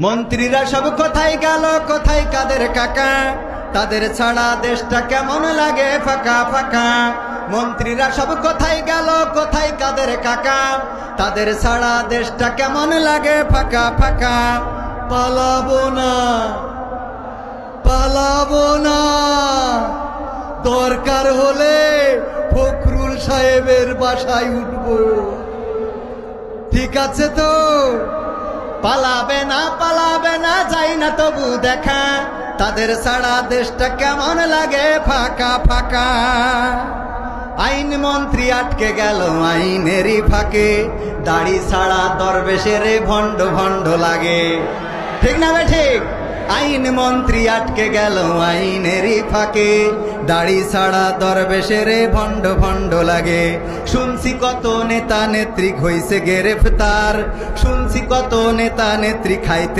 মন্ত্রীরা সব কোথায় গেল, কোথায় কাদের কাকা? তাদের ছাড়া দেশটা কেমন লাগে ফাঁকা ফাঁকা। মন্ত্রীরা সব কোথায় গেল, কোথায় কাদের কাকা? তাদের ছাড়া দেশটা কেমন লাগে ফাঁকা ফাঁকা। পালাবো না, পালাবো না, দরকার হলে ফখরুল সাহেবের বাসায় উঠবো। ঠিক আছে তো? পালাবে না, পালাবে না, যাই না তবু দেখা। তাদের ছাড়া দেশটা কেমন লাগে ফাঁকা ফাঁকা। আইন মন্ত্রী আটকে গেল আইনেরই ফাঁকে, দাড়ি ছাড়া দরবেশের ভণ্ড ভণ্ড লাগে। ঠিক না বে ঠিক? আইন মন্ত্রী আটকে গেল আইনেরই ফাঁকে, দাড়ি ছাড়া দরবেশের ভণ্ড ভণ্ড লাগে। শুনছি কত নেতা নেত্রী হইছে গ্রেফতার, শুনছি কত নেতা নেত্রী খাইতে